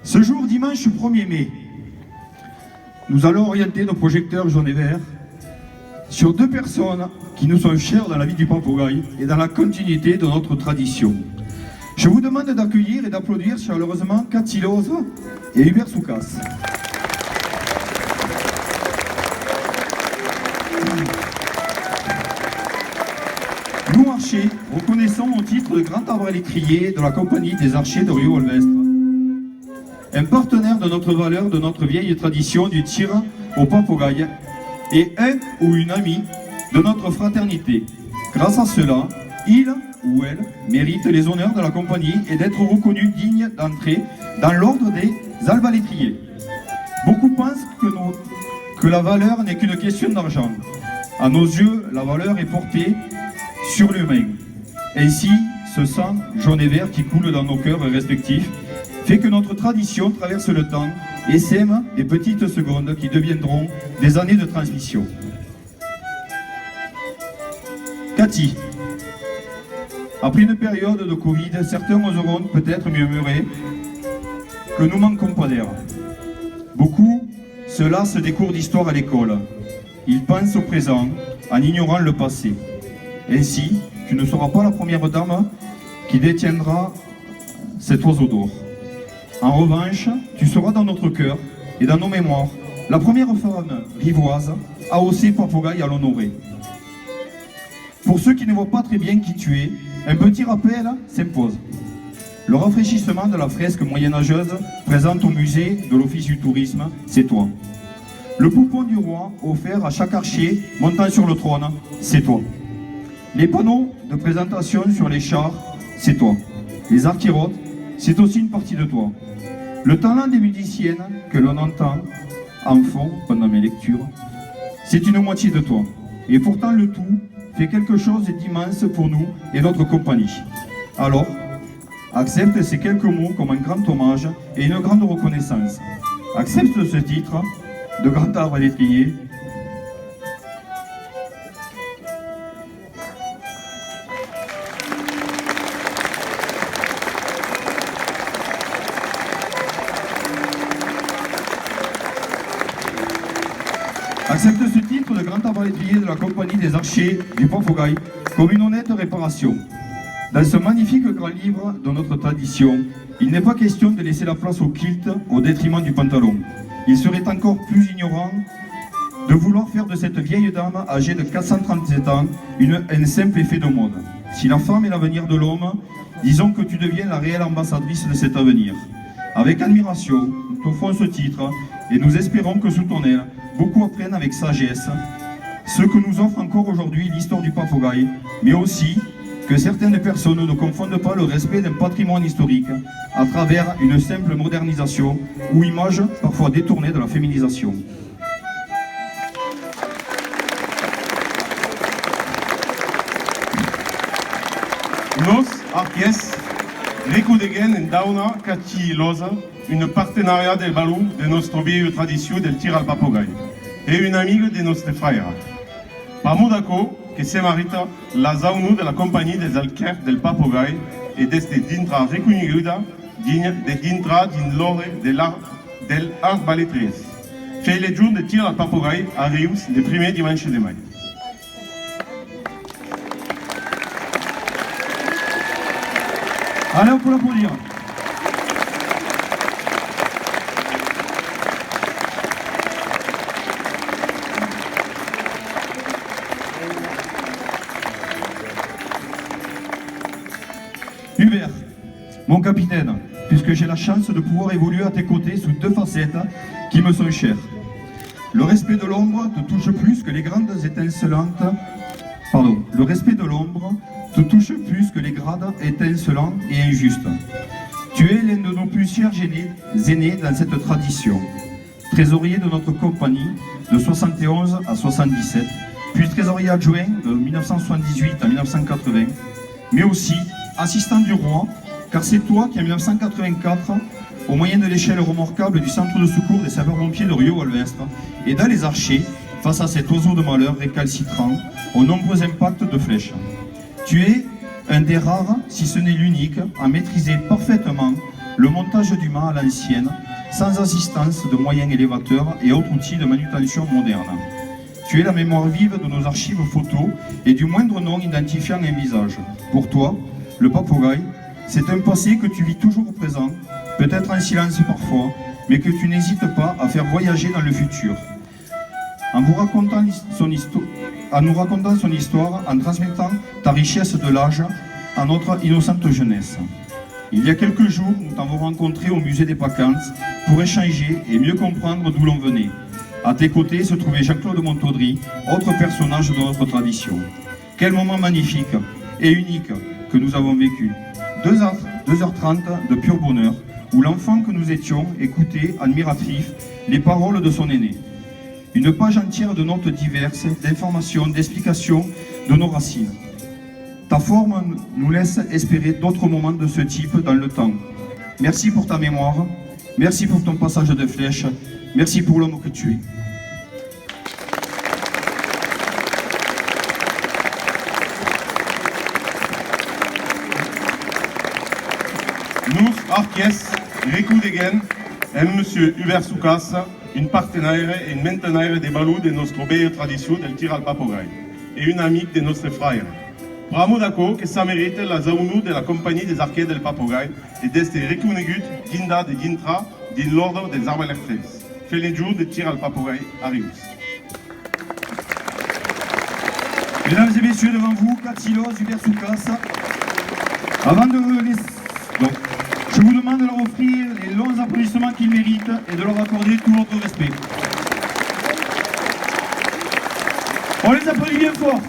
Ce jour, dimanche 1er mai, nous allons orienter nos projecteurs jaunes et verts sur deux personnes qui nous sont chères dans la vie du Papogaï et dans la continuité de notre tradition. Je vous demande d'accueillir et d'applaudir chaleureusement Cathy Loz et Hubert Soukas. Nous, archers, reconnaissons au titre de grand arbre électrier de la compagnie des archers de Rieux-Olvestre, un partenaire de notre valeur, de notre vieille tradition du tir au Papogaï et un ou une amie de notre fraternité. Grâce à cela, il ou elle mérite les honneurs de la compagnie et d'être reconnu digne d'entrer dans l'ordre des albalétriers. Beaucoup pensent que la valeur n'est qu'une question d'argent. À nos yeux, la valeur est portée sur l'humain. Ainsi, ce sang jaune et vert qui coule dans nos cœurs respectifs fait que notre tradition traverse le temps et sème des petites secondes qui deviendront des années de transmission. Cathy, après une période de Covid, certains oseront peut-être murmurer que nous manquons pas d'air. Beaucoup se lassent des cours d'histoire à l'école. Ils pensent au présent en ignorant le passé. Ainsi, tu ne seras pas la première dame qui détiendra cet oiseau d'or. En revanche, tu seras dans notre cœur et dans nos mémoires la première femme rivoise à hausser Papogaï à l'honorer. Pour ceux qui ne voient pas très bien qui tu es, un petit rappel s'impose. Le rafraîchissement de la fresque moyenâgeuse présente au musée de l'Office du tourisme, c'est toi. Le poupon du roi offert à chaque archer montant sur le trône, c'est toi. Les panneaux de présentation sur les chars, c'est toi. Les archirotes, c'est aussi une partie de toi. Le talent des musiciennes que l'on entend en fond pendant mes lectures, c'est une moitié de toi. Et pourtant le tout fait quelque chose d'immense pour nous et notre compagnie. Alors, accepte ces quelques mots comme un grand hommage et une grande reconnaissance. Accepte ce titre de grand arbre électrier. Accepte ce titre de grand arbre électrier de la compagnie des archers du Papogaï comme une honnête réparation. Dans ce magnifique grand livre de notre tradition, il n'est pas question de laisser la place au kilt au détriment du pantalon. Il serait encore plus ignorant de vouloir faire de cette vieille dame âgée de 437 ans un simple effet de mode. Si la femme est l'avenir de l'homme, disons que tu deviens la réelle ambassadrice de cet avenir. Avec admiration, nous t'offrons ce titre et nous espérons que sous ton aile, beaucoup apprennent avec sagesse ce que nous offre encore aujourd'hui l'histoire du Papogaï, mais aussi que certaines personnes ne confondent pas le respect d'un patrimoine historique à travers une simple modernisation ou image parfois détournée de la féminisation. Nos arques recudeguen en dauna Cathy Loz, une partenariat del balou de notre vieille tradition del tir al Papogaï et une amie de notre frère. Pamudaco, que se marita la zaunu de la compagnie des alquers del Papogaï et d'este dintra reconeguda digne de dintra din l'ore del arbaletries. Fait le jour de tir al Papogaï à Rius le premier dimanche de mai. Allez, on peut l'applaudir. Hubert, mon capitaine, puisque j'ai la chance de pouvoir évoluer à tes côtés sous deux facettes qui me sont chères. Le respect de l'ombre te touche plus que les grandes étincelantes. Pardon, le respect de l'ombre te touche plus que les grades étincelants et injustes. Tu es l'un de nos plus chers aînés dans cette tradition. Trésorier de notre compagnie de 71 à 77, puis trésorier adjoint de 1978 à 1980, mais aussi assistant du roi, car c'est toi qui en 1984, au moyen de l'échelle remorquable du centre de secours des sapeurs-pompiers de Rieux-Olvestre, et dans les archers, face à cet oiseau de malheur récalcitrant, aux nombreux impacts de flèches. Tu es un des rares, si ce n'est l'unique, à maîtriser parfaitement le montage du mât à l'ancienne, sans assistance de moyens élévateurs et autres outils de manutention modernes. Tu es la mémoire vive de nos archives photos et du moindre nom identifiant un visage. Pour toi, le Papogaï, c'est un passé que tu vis toujours au présent, peut-être en silence parfois, mais que tu n'hésites pas à faire voyager dans le futur. En nous racontant son histoire, en transmettant ta richesse de l'âge à notre innocente jeunesse. Il y a quelques jours, nous t'avons rencontré au musée des Vacances pour échanger et mieux comprendre d'où l'on venait. À tes côtés se trouvait Jean-Claude Montaudry, autre personnage de notre tradition. Quel moment magnifique et unique que nous avons vécu. 2h30 de pur bonheur, où l'enfant que nous étions écoutait, admiratif, les paroles de son aîné. Une page entière de notes diverses, d'informations, d'explications de nos racines. Ta forme nous laisse espérer d'autres moments de ce type dans le temps. Merci pour ta mémoire, merci pour ton passage de flèche, merci pour l'homme que tu es. Nous, Arquies, Recudegen, Monsieur Hubert Soukas, une partenaire e une maintenaire des balous de nostro bello tradition del tir al papogai et une amie de nostre frère. Bravo d'acco que ça mérite la zaunu de la compagnie des arquets del papogai et d'este recunegut dinda de dintra din l'ordre des armes electriques. Feligiu de tir al papogai Arius. Mesdames et messieurs, devant vous, Katsilos, Hubert Soukas. Avant de les... Donc, je vous demande de leur offrir les longs applaudissements qu'ils méritent et de leur accorder tout votre respect. On les applaudit bien fort.